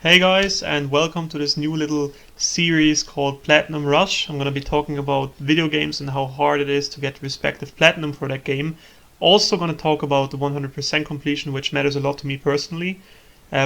Hey guys, and welcome to this new little series called Platinum Rush. I'm going to be talking about video games and how hard it is to get respective platinum for that game. Also going to talk about the 100% completion, which matters a lot to me personally.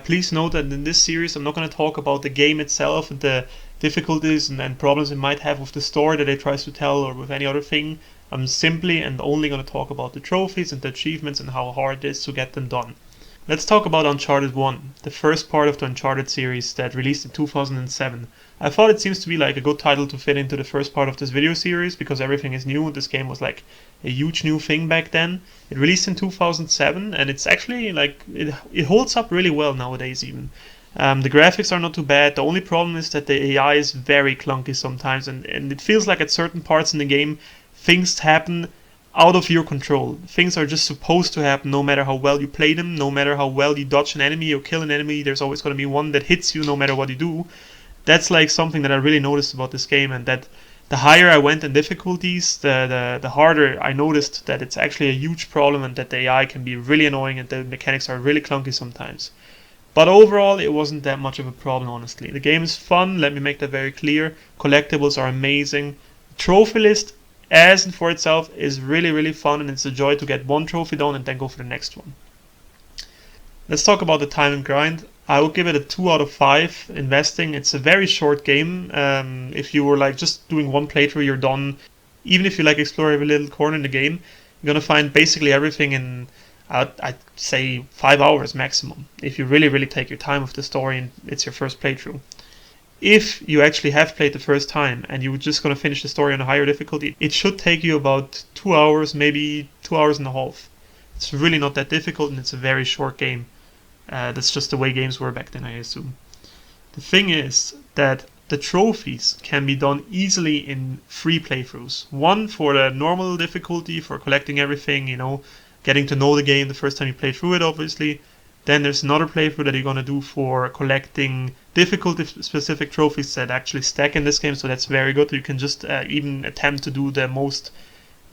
Please note that in this series I'm not going to talk about the game itself and the difficulties and problems it might have with the story that it tries to tell or with any other thing. I'm simply and only going to talk about the trophies and the achievements and how hard it is to get them done. Let's talk about Uncharted 1, the first part of the Uncharted series that released in 2007. I thought it seems to be like a good title to fit into the first part of this video series because everything is new. This game was like a huge new thing back then. It released in 2007 and it's actually like it holds up really well nowadays even. The graphics are not too bad. The only problem is that the AI is very clunky sometimes and it feels like at certain parts in the game things happen out of your control. Things are just supposed to happen no matter how well you play them, no matter how well you dodge an enemy or kill an enemy, there's always going to be one that hits you no matter what you do. That's like something that I really noticed about this game, and that the higher I went in difficulties, the harder I noticed that it's actually a huge problem and that the AI can be really annoying and the mechanics are really clunky sometimes. But overall, it wasn't that much of a problem, honestly. The game is fun, let me make that very clear. Collectibles are amazing. Trophy list as and for itself is really fun, and it's a joy to get one trophy done and then go for the next one. Let's talk about the time and grind. I would give it a 2 out of 5 investing. It's a very short game. If you were like just doing one playthrough, you're done. Even if you like explore every little corner in the game, you're gonna find basically everything in I'd say 5 hours maximum. If you really take your time with the story and it's your first playthrough. If you actually have played the first time and you're just going to finish the story on a higher difficulty, it should take you about 2 hours, maybe 2 hours and a half. It's really not that difficult and it's a very short game. That's just the way games were back then, I assume. The thing is that the trophies can be done easily in 3 playthroughs. One for the normal difficulty, for collecting everything, getting to know the game the first time you play through it, obviously. Then there's another playthrough that you're going to do for collecting difficulty specific trophies that actually stack in this game, so that's very good. You can just even attempt to do the most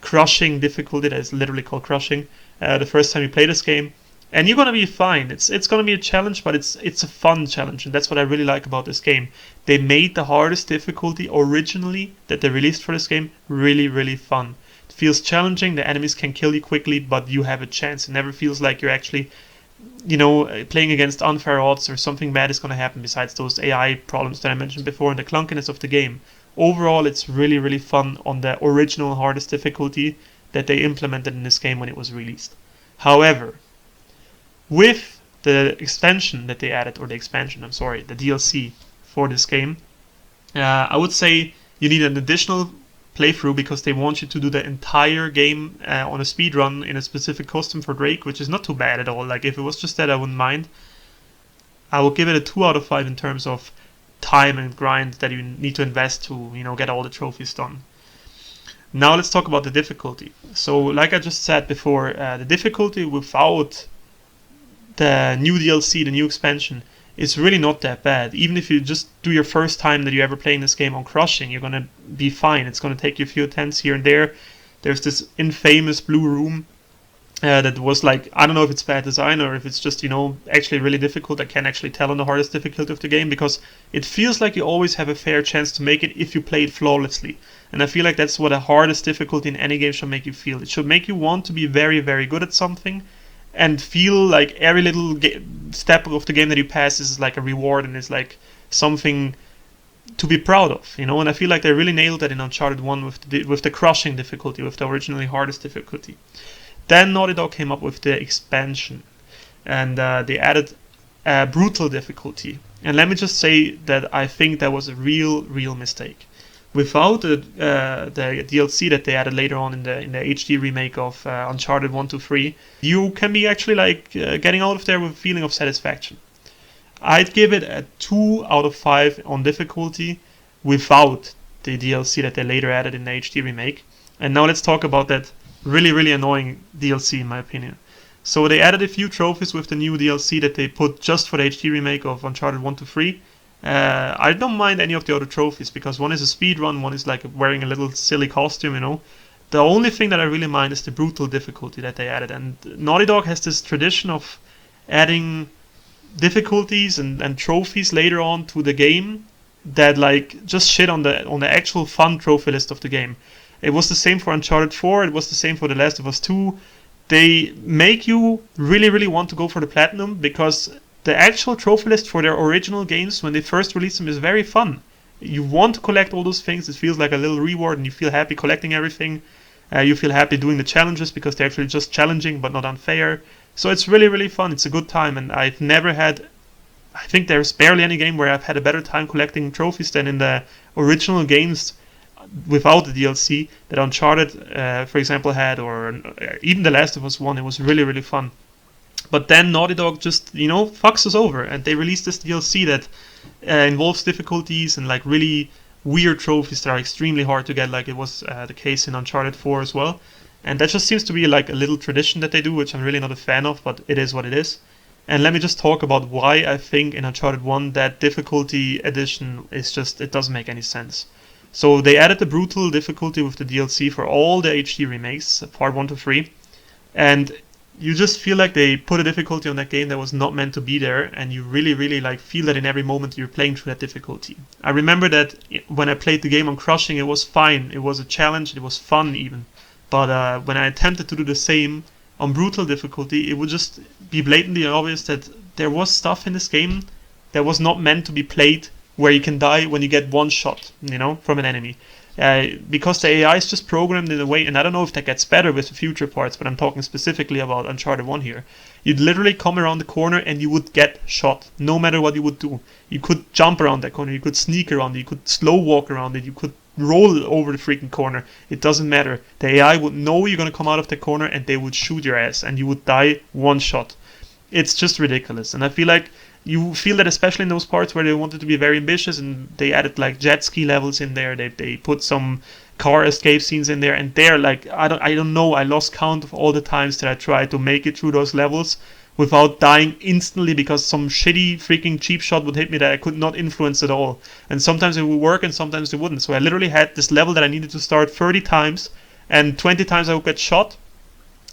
crushing difficulty, that is literally called crushing, the first time you play this game. And you're going to be fine. It's going to be a challenge, but it's a fun challenge, and that's what I really like about this game. They made the hardest difficulty originally that they released for this game really fun. It feels challenging, the enemies can kill you quickly, but you have a chance. It never feels like you're actually playing against unfair odds or something bad is going to happen besides those AI problems that I mentioned before and the clunkiness of the game. Overall, it's really fun on the original hardest difficulty that they implemented in this game when it was released. However, with the expansion that they added, or the expansion, I'm sorry, the DLC for this game, I would say you need an additional playthrough because they want you to do the entire game on a speed run in a specific costume for Drake, which is not too bad at all. Like if it was just that, I wouldn't mind. I would give it a 2 out of 5 in terms of time and grind that you need to invest to get all the trophies done. Now let's talk about the difficulty. So like I just said before, the difficulty without the new DLC, the new expansion, it's really not that bad. Even if you just do your first time that you ever playing this game on crushing, you're gonna be fine. It's gonna take you a few attempts here and there. There's this infamous blue room that was like, I don't know if it's bad design or if it's just actually really difficult. I can't actually tell on the hardest difficulty of the game because it feels like you always have a fair chance to make it if you play it flawlessly. And I feel like that's what the hardest difficulty in any game should make you feel. It should make you want to be very good at something and feel like every little step of the game that you pass is like a reward and is like something to be proud of, And I feel like they really nailed that in Uncharted 1 with the crushing difficulty, with the originally hardest difficulty. Then Naughty Dog came up with the expansion, and they added brutal difficulty. And let me just say that I think that was a real mistake. Without the DLC that they added later on in the HD remake of Uncharted 1 to 3, you can be actually like getting out of there with a feeling of satisfaction. I'd give it a 2 out of 5 on difficulty without the DLC that they later added in the HD remake. And now let's talk about that really annoying DLC in my opinion. So they added a few trophies with the new DLC that they put just for the HD remake of Uncharted 1 to 3. I don't mind any of the other trophies because one is a speed run, one is like wearing a little silly costume, The only thing that I really mind is the brutal difficulty that they added. And Naughty Dog has this tradition of adding difficulties and trophies later on to the game that like just shit on the actual fun trophy list of the game. It was the same for Uncharted 4, it was the same for The Last of Us 2. They make you really, really want to go for the platinum because the actual trophy list for their original games when they first released them is very fun. You want to collect all those things, it feels like a little reward and you feel happy collecting everything. You feel happy doing the challenges because they're actually just challenging but not unfair. So it's really, really fun, it's a good time, and I've never had, I think there's barely any game where I've had a better time collecting trophies than in the original games without the DLC that Uncharted, for example, had, or even The Last of Us 1. It was really, really fun. But then Naughty Dog just, fucks us over, and they released this DLC that involves difficulties and like really weird trophies that are extremely hard to get, like it was the case in Uncharted 4 as well. And that just seems to be like a little tradition that they do, which I'm really not a fan of, but it is what it is. And let me just talk about why I think in Uncharted 1 that difficulty addition is just, it doesn't make any sense. So they added the brutal difficulty with the DLC for all the HD remakes, part 1 to 3, and you just feel like they put a difficulty on that game that was not meant to be there, and you really, really like feel that in every moment you're playing through that difficulty. I remember that when I played the game on Crushing, it was fine, it was a challenge, it was fun even, but when I attempted to do the same on brutal difficulty, it would just be blatantly obvious that there was stuff in this game that was not meant to be played, where you can die when you get one shot, from an enemy. Because the AI is just programmed in a way, and I don't know if that gets better with the future parts, but I'm talking specifically about Uncharted 1 here. You'd literally come around the corner and you would get shot, no matter what you would do. You could jump around that corner, you could sneak around it, you could slow walk around it, you could roll over the freaking corner. It doesn't matter. The AI would know you're gonna come out of the corner and they would shoot your ass and you would die one shot. It's just ridiculous, and I feel like you feel that especially in those parts where they wanted to be very ambitious and they added like jet ski levels in there, they put some car escape scenes in there, and they're like, I don't know, I lost count of all the times that I tried to make it through those levels without dying instantly because some shitty freaking cheap shot would hit me that I could not influence at all. And sometimes it would work and sometimes it wouldn't. So I literally had this level that I needed to start 30 times and 20 times I would get shot.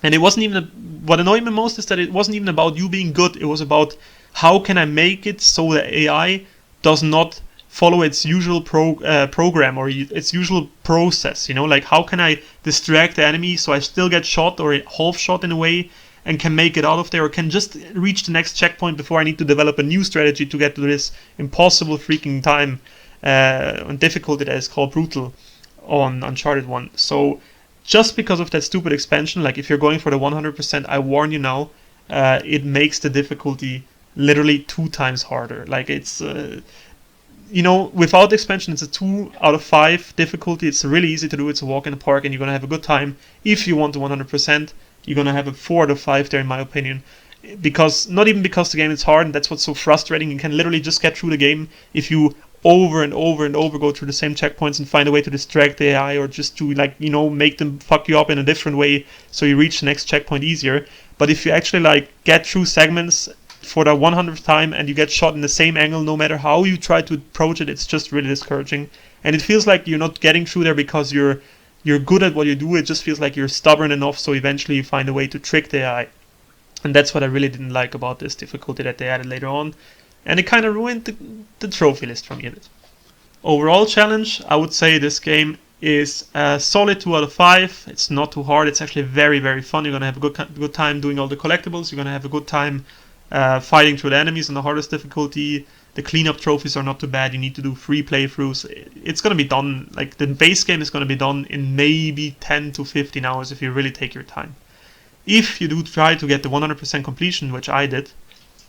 And it wasn't even, what annoyed me most is that it wasn't even about you being good, it was about how can I make it so the AI does not follow its usual program or its usual process, like how can I distract the enemy so I still get shot or half shot in a way and can make it out of there, or can just reach the next checkpoint before I need to develop a new strategy to get to this impossible freaking time and difficulty that is called brutal on Uncharted 1. So just because of that stupid expansion, like if you're going for the 100%, I warn you now, it makes the difficulty literally 2 times harder. Like it's, without the expansion, it's a 2 out of 5 difficulty. It's really easy to do. It's a walk in the park, and you're gonna have a good time. If you want the 100%, you're gonna have a 4 out of 5 there, in my opinion. Because not even because the game is hard, and that's what's so frustrating. You can literally just get through the game if you over and over and over go through the same checkpoints and find a way to distract the AI or just to make them fuck you up in a different way so you reach the next checkpoint easier. But if you actually get through segments for the 100th time and you get shot in the same angle, no matter how you try to approach it, it's just really discouraging. And it feels like you're not getting through there because you're good at what you do. It just feels like you're stubborn enough, so eventually you find a way to trick the AI. And that's what I really didn't like about this difficulty that they added later on. And it kind of ruined the trophy list for me a bit. Overall challenge, I would say this game is a solid 2 out of 5. It's not too hard. It's actually very, very fun. You're going to have a good time doing all the collectibles. You're going to have a good time fighting through the enemies on the hardest difficulty. The cleanup trophies are not too bad. You need to do 3 playthroughs. It's going to be done, the base game is going to be done in maybe 10 to 15 hours if you really take your time. If you do try to get the 100% completion, which I did,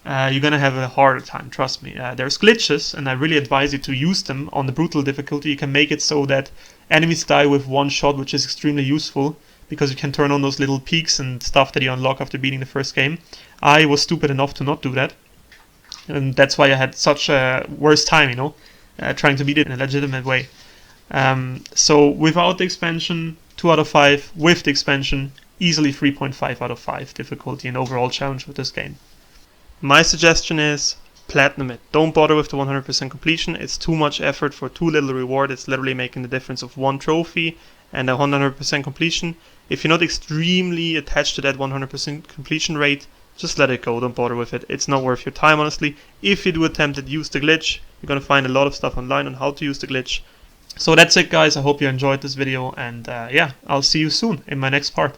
you're gonna have a harder time, trust me. There's glitches, and I really advise you to use them on the brutal difficulty. You can make it so that enemies die with one shot, which is extremely useful, because you can turn on those little peaks and stuff that you unlock after beating the first game. I was stupid enough to not do that, and that's why I had such a worse time, trying to beat it in a legitimate way. So without the expansion, 2 out of 5. With the expansion, easily 3.5 out of 5 difficulty and overall challenge with this game. My suggestion is platinum it. Don't bother with the 100% completion. It's too much effort for too little reward. It's literally making the difference of 1 trophy and a 100% completion. If you're not extremely attached to that 100% completion rate, just let it go, don't bother with it. It's not worth your time, honestly. If you do attempt it, use the glitch. You're gonna find a lot of stuff online on how to use the glitch. So that's it, guys. I hope you enjoyed this video, and yeah, I'll see you soon in my next part.